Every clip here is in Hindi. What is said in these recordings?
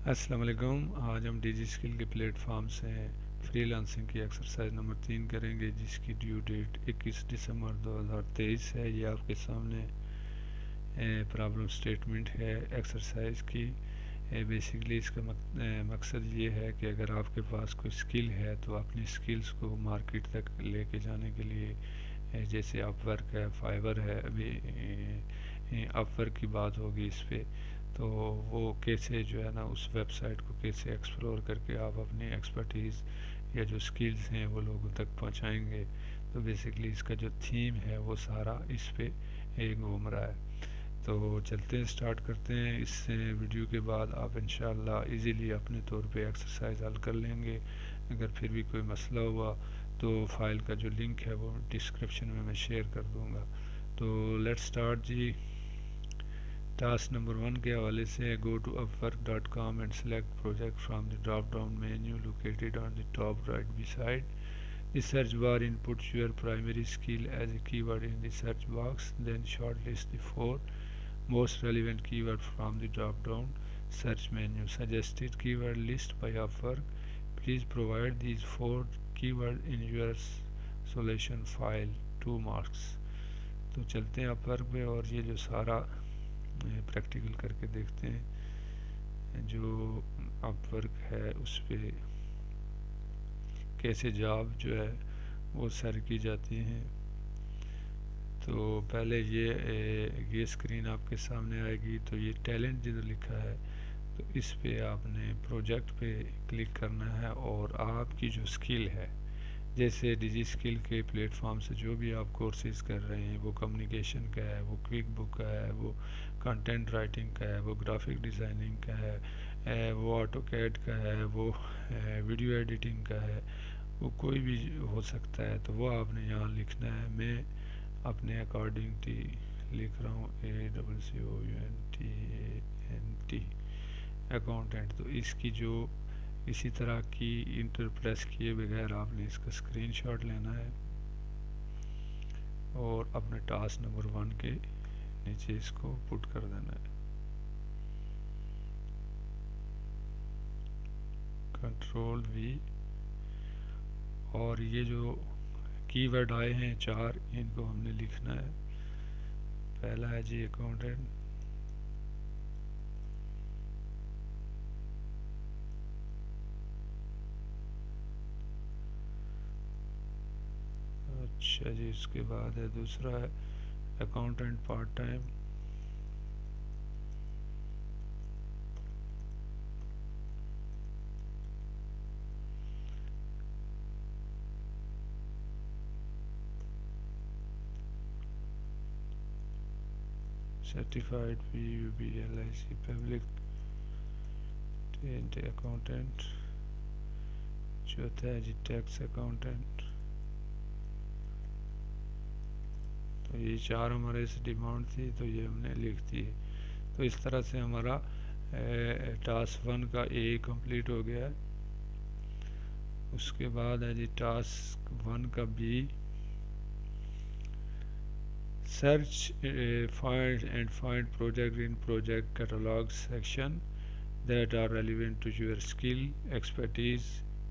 अस्सलाम वालेकुम। आज हम डिजी स्किल के प्लेटफॉर्म से फ्रीलांसिंग की एक्सरसाइज नंबर 3 करेंगे, जिसकी ड्यू डेट 21 दिसंबर 2023 है। ये आपके सामने प्रॉब्लम स्टेटमेंट है एक्सरसाइज की। बेसिकली इसका मकसद ये है कि अगर आपके पास कोई स्किल है तो अपनी स्किल्स को मार्केट तक लेके जाने के लिए जैसे अपवर्क है, फाइवर है, अभी अपवर्क की बात होगी इस पे, तो वो कैसे जो है ना उस वेबसाइट को कैसे एक्सप्लोर करके आप अपनी एक्सपर्टीज़ या जो स्किल्स हैं वो लोगों तक पहुंचाएंगे। तो बेसिकली इसका जो थीम है वो सारा इस पे घूम रहा है। तो चलते हैं, स्टार्ट करते हैं। इस वीडियो के बाद आप इंशाल्लाह इजीली अपने तौर पे एक्सरसाइज हल कर लेंगे। अगर फिर भी कोई मसला हुआ तो फाइल का जो लिंक है वो डिस्क्रिप्शन में मैं शेयर कर दूंगा। तो लेट्स स्टार्ट जी। टास्क नंबर 1 के हवाले से go to upwork.com and select project from the drop down menu located on the top right beside the search bar. Input your primary skill as a keyword in the search box, then shortlist the 4 most relevant keyword from the drop down search menu. Suggested keyword list by Upwork. Please provide these 4 keyword in your solution file. 2 marks. तो चलते हैं Upwork पे और ये जो सारा प्रैक्टिकल करके देखते हैं जो अपवर्क है उस पे कैसे जॉब जो है वो सर्च की जाती हैं। तो पहले ये स्क्रीन आपके सामने आएगी। तो ये टैलेंट जिधर लिखा है तो इस पे आपने प्रोजेक्ट पे क्लिक करना है और आपकी जो स्किल है, जैसे डिजी स्किल के प्लेटफॉर्म से जो भी आप कोर्सेज कर रहे हैं, वो कम्युनिकेशन का है, वो क्विक बुक का है, वो कंटेंट राइटिंग का है, वो ग्राफिक डिज़ाइनिंग का है, वो ऑटो कैड का है, वो वीडियो एडिटिंग का है, वो कोई भी हो सकता है। तो वो आपने यहाँ लिखना है। मैं अपने अकॉर्डिंग टी लिख रहा हूँ, ACCOUNT अकाउंटेंट। तो इसकी जो इसी तरह की इंटर प्रेस किए बगैर आपने इसका स्क्रीनशॉट लेना है और अपने टास्क नंबर 1 के नीचे इसको पुट कर देना है। Control V। और ये जो कीवर्ड आए हैं 4, इनको हमने लिखना है। पहला है जी अकाउंटेंट, अच्छा जी। उसके बाद है दूसरा है accountant part time, certified PUB LIC public accountant. चौथा है जी टैक्स अकाउंटेंट। तो ये 4 हमारे से डिमांड थी, तो ये हमने लिख दी। तो इस तरह से हमारा टास्क 1 का A कंप्लीट हो गया है। उसके बाद है जी टास्क 1 का B। Search find project in project catalog section that are relevant to your skill expertise.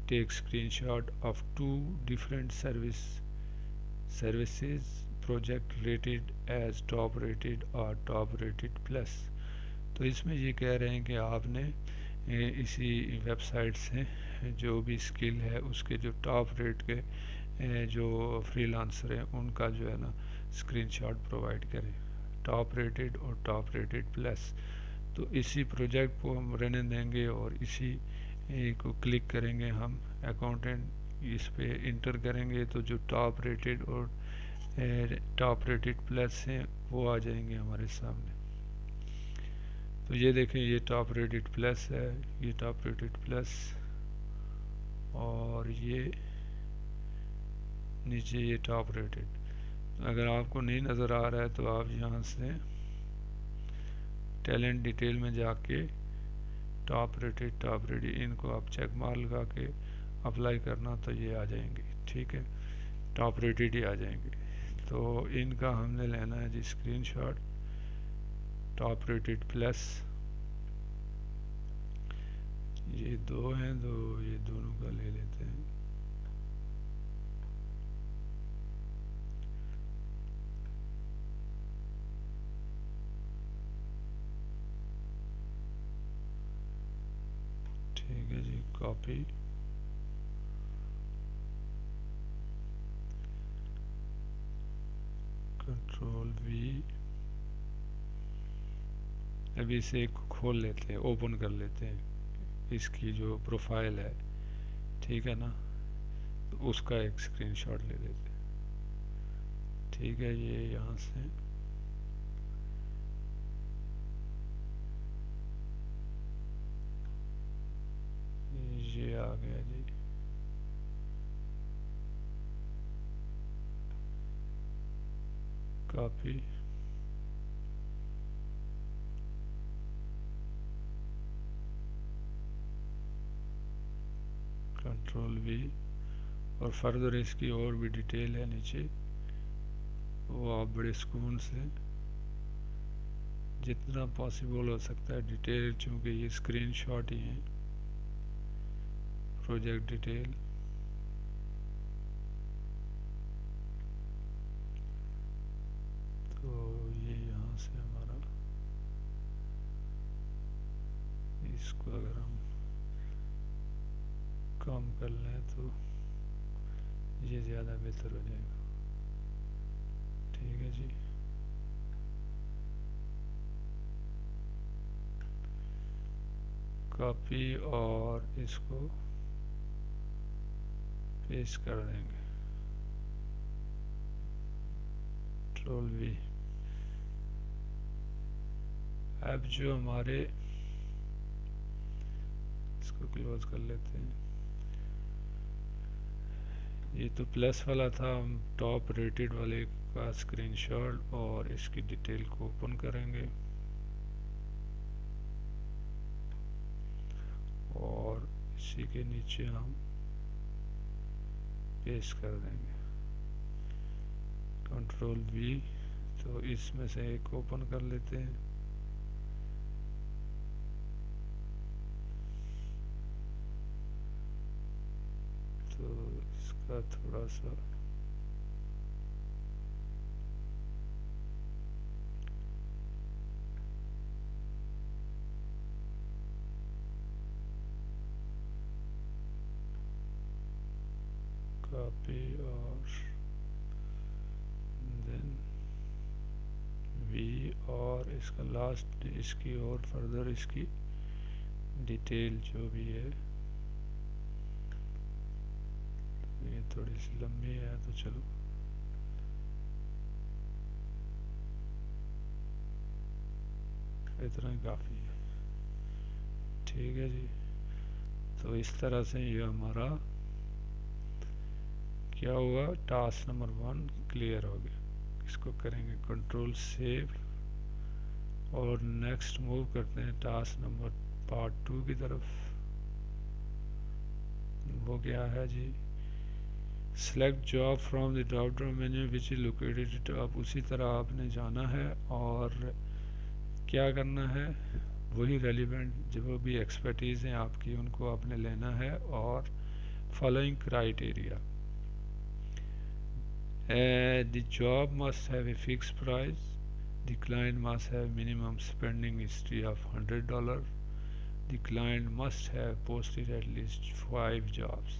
Take screenshot of 2 different services project rated as top rated और top rated plus। तो इसमें ये कह रहे हैं कि आपने इसी वेबसाइट से जो भी स्किल है उसके जो टॉप रेट के जो फ्रीलांसर हैं उनका जो है ना स्क्रीनशॉट प्रोवाइड करें, टॉप रेटेड और टॉप रेटेड प्लस। तो इसी प्रोजेक्ट को हम रहने देंगे और इसी को क्लिक करेंगे हम। अकाउंटेंट इस पे इंटर करेंगे तो जो टॉप रेटेड और टॉप रेटेड प्लस हैं वो आ जाएंगे हमारे सामने। तो ये देखें, ये टॉप रेटेड प्लस है, ये टॉप रेटेड प्लस, और ये नीचे ये टॉप रेटेड। अगर आपको नहीं नज़र आ रहा है तो आप यहाँ से टैलेंट डिटेल में जाके टॉप रेटेड इनको आप चेक मार लगा के अप्लाई करना, तो ये आ जाएंगे। ठीक है, टॉप रेटेड ही आ जाएंगे। तो इनका हमने लेना है जी स्क्रीनशॉट, टॉप रेटेड प्लस। ये दो हैं, तो ये दोनों का ले लेते हैं। ठीक है जी, कॉपी, कंट्रोल वी। अभी इसे एक खोल लेते हैं, ओपन कर लेते हैं इसकी जो प्रोफाइल है, ठीक है ना, तो उसका एक स्क्रीनशॉट ले लेते हैं। ठीक है, ये यहाँ से ये आ गया जी। कॉपी, कंट्रोल वी, और फर्दर इसकी और भी डिटेल है नीचे, वो आप बड़े सुकून से जितना पॉसिबल हो सकता है डिटेल, चूँकि ये स्क्रीनशॉट ही है, प्रोजेक्ट डिटेल, तो ये यहाँ से हमारा, इसको अगर हम कम कर लें तो ये ज़्यादा बेहतर हो जाएगा। ठीक है जी, कॉपी और इसको पेस्ट कर देंगे, कंट्रोल वी। अब जो हमारे, इसको क्लोज कर लेते हैं, ये तो प्लस वाला था, हम टॉप रेटेड वाले का स्क्रीनशॉट और इसकी डिटेल को ओपन करेंगे और इसी के नीचे हम पेस्ट कर देंगे, कंट्रोल वी। तो इसमें से एक ओपन कर लेते हैं, तो इसका थोड़ा सा कॉपी और देन वी, और इसका लास्ट, इसकी और फर्दर इसकी डिटेल जो भी है, ये थोड़ी सी लंबी है तो चलो इतना ही काफ़ी है। ठीक है जी, तो इस तरह से ये हमारा क्या हुआ, टास्क नंबर 1 क्लियर हो गया। इसको करेंगे कंट्रोल सेव और नेक्स्ट मूव करते हैं टास्क नंबर पार्ट 2 की तरफ। वो क्या है जी, select job from the drop down menu which is located. आप उसी तरह आपने जाना है और क्या करना है, वही रेलिवेंट जो भी एक्सपर्टीज़ हैं आपकी उनको आपने लेना है, और following criteria, the job must have a fixed price, the client must have minimum spending history of $100, the client must have posted at least 5 jobs।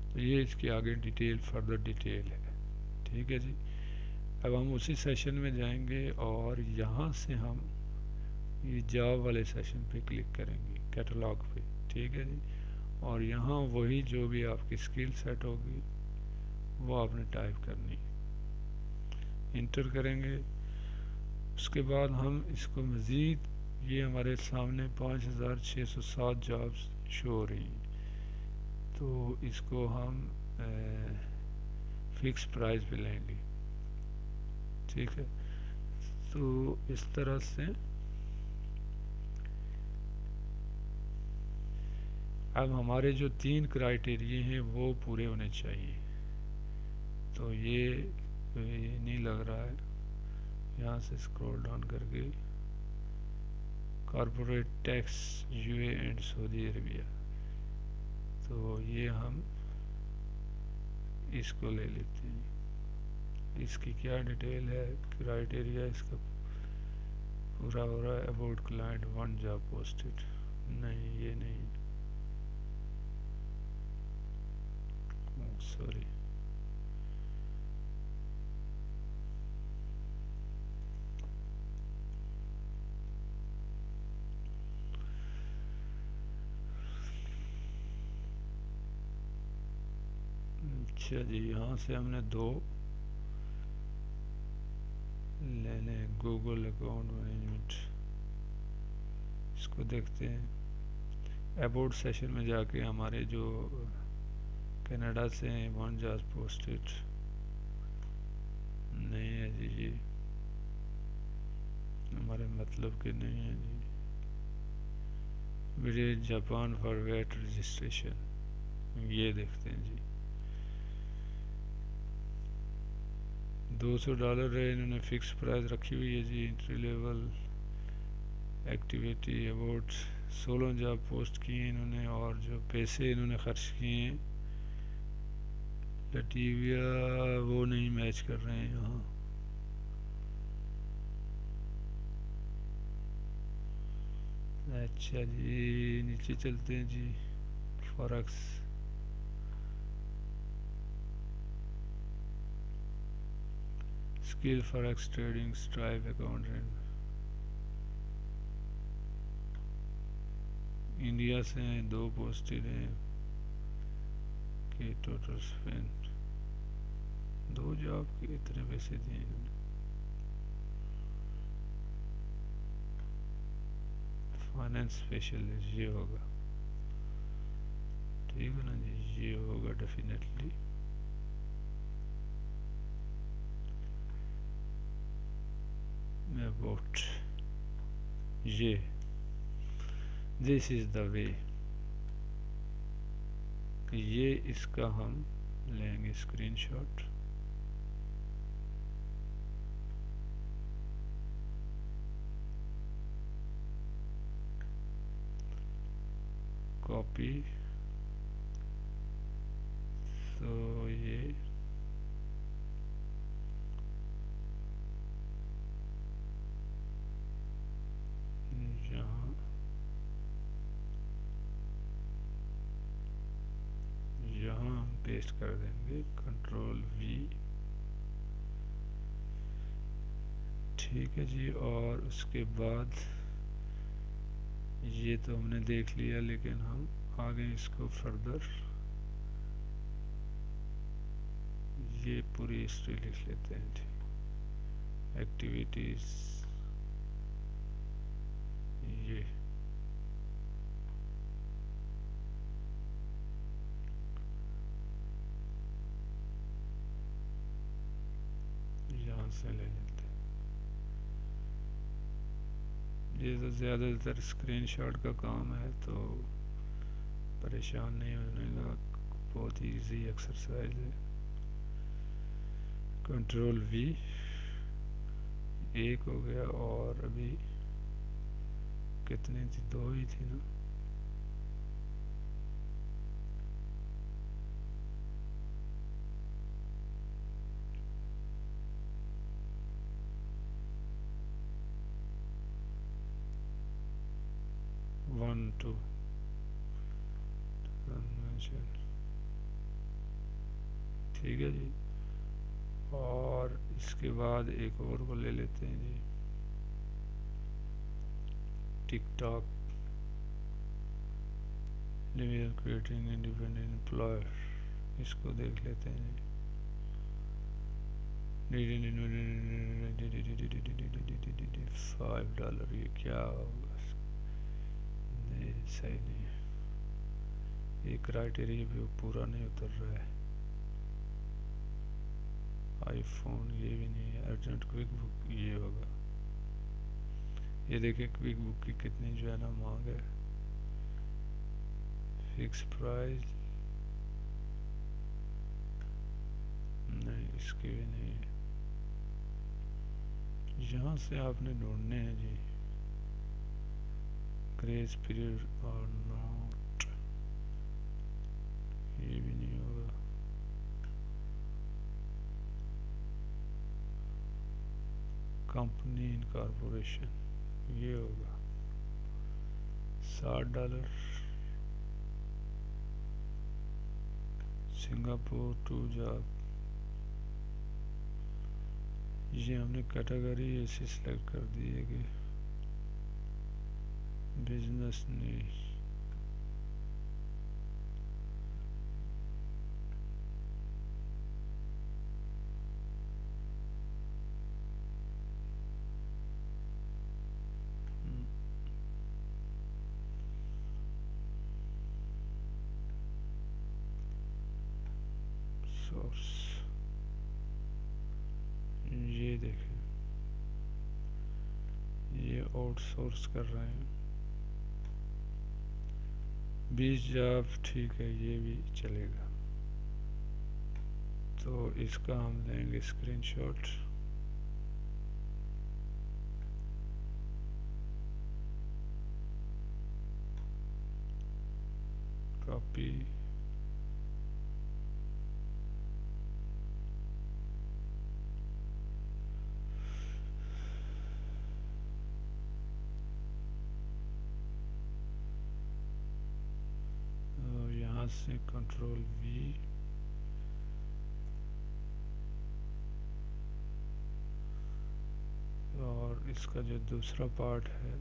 तो ये इसके आगे डिटेल, फर्दर डिटेल है। ठीक है जी, अब हम उसी सेशन में जाएंगे और यहाँ से हम ये जॉब वाले सेशन पे क्लिक करेंगे, कैटलॉग पे। ठीक है जी, और यहाँ वही जो भी आपकी स्किल सेट होगी वो आपने टाइप करनी, इंटर करेंगे। उसके बाद हम इसको मज़ीद, ये हमारे सामने 5607 जॉब्स शो हो रही हैं, तो इसको हम फिक्स प्राइस पे लेंगे। ठीक है, तो इस तरह से अब हमारे जो 3 क्राइटेरिया हैं वो पूरे होने चाहिए। तो ये नहीं लग रहा है, यहाँ से स्क्रॉल डाउन करके corporate tax UAE and Saudi Arabia, तो ये हम इसको ले लेते हैं। इसकी क्या डिटेल है, क्राइटेरिया इसका पूरा हो रहा है। अबाउट क्लाइंट 1 जॉब पोस्टेड, नहीं ये नहीं, सॉरी, अच्छा जी। यहाँ से हमने 2 लेने, गूगल अकाउंट मैनेजमेंट, इसको देखते हैं। अबाउट सेशन में जाके हमारे जो कनाडा से हैं 1 जॉब पोस्टेड, नहीं है जी, ये हमारे मतलब के नहीं है जी। Village Japan for wait registration, ये देखते हैं जी। $200 है, इन्होंने फिक्स प्राइस रखी हुई है जी। Entry level activity about 16 job post किए इन्होंने, और जो पैसे इन्होंने खर्च किए हैं लटीविया वो नहीं मैच कर रहे हैं यहाँ। अच्छा जी, नीचे चलते हैं जी। Forex, skill forex trading, stripe accountant, India से हैं, 2 पोस्टेड हैं के टोटल स्पेंड 2 जॉब के इतने पैसे दिए इन्होंने। फाइनेंस स्पेशलिस्ट ये होगा, ठीक है ना जी, ये होगा डेफिनेटली। अबाउट ये, दिस इज द वे, ये इसका हम लेंगे स्क्रीनशॉट। कॉपी, तो ये यहाँ हम पेस्ट कर देंगे, Ctrl+V, ठीक है जी। और उसके बाद ये तो हमने देख लिया, लेकिन हम आगे इसको फर्दर ये पूरी हिस्ट्री लिख लेते हैं जी। एक्टिविटीज, ये यहाँ से ले लेते हैं। ये तो ज़्यादातर स्क्रीनशॉट का काम है, तो परेशान नहीं होने का, बहुत इजी एक्सरसाइज है। Ctrl+V, 1 हो गया, और अभी कितनी थी, 2 ही थी ना। ठीक है जी। और इसके बाद एक और को ले लेते हैं जी, टिकटॉक, क्रिएटिंग इंडिपेंडेंट एम्प्लॉयर, इसको देख लेते हैं $5, ये क्या होगा, नहीं सही नहीं, ये क्राइटेरिया भी पूरा नहीं उतर रहा है। आईफोन ये भी नहीं है। अर्जेंट क्विक बुक ये होगा, ये देखिए क्विक बुक की कितनी जो है ना मांग है। फिक्स प्राइस नहीं, इसकी भी नहीं है। यहाँ से आपने ढूंढने हैं जी, ग्रेस पीरियड और नॉट, ये भी नहीं होगा। कंपनी इनकॉर्पोरेशन, ये होगा $60। सिंगापुर टू जॉब, ये हमने कैटेगरी ऐसी सिलेक्ट कर दी है कि बिजनेस नीड। सोर्स, ये देखें, ये आउटसोर्स कर रहे हैं 20 जॉब, ठीक है, ये भी चलेगा। तो इसका हम लेंगे स्क्रीनशॉट, कॉपी, यहाँ से कंट्रोल V, और इसका जो दूसरा पार्ट है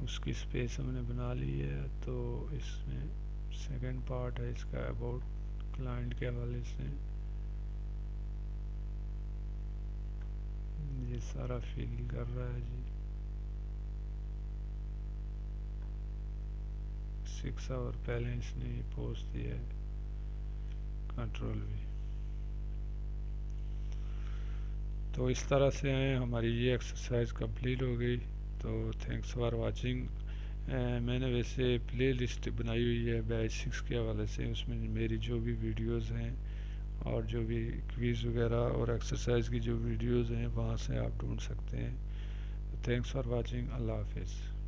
उसकी स्पेस हमने बना ली है। तो इसमें सेकंड पार्ट है इसका अबाउट क्लाइंट के हवाले से, ये सारा फिल कर रहा है जी। 6 आवर पहले इसने ये पोस्ट दिया है, कंट्रोल V। तो इस तरह से हमारी ये एक्सरसाइज कंप्लीट हो गई। तो थैंक्स फॉर वाचिंग। मैंने वैसे प्ले लिस्ट बनाई हुई है बेसिक्स के हवाले से, उसमें मेरी जो भी वीडियोस हैं और जो भी क्विज़ वगैरह और एक्सरसाइज की जो वीडियोस हैं वहाँ से आप ढूंढ सकते हैं। थैंक्स फॉर वाचिंग, अल्लाह हाफिज़।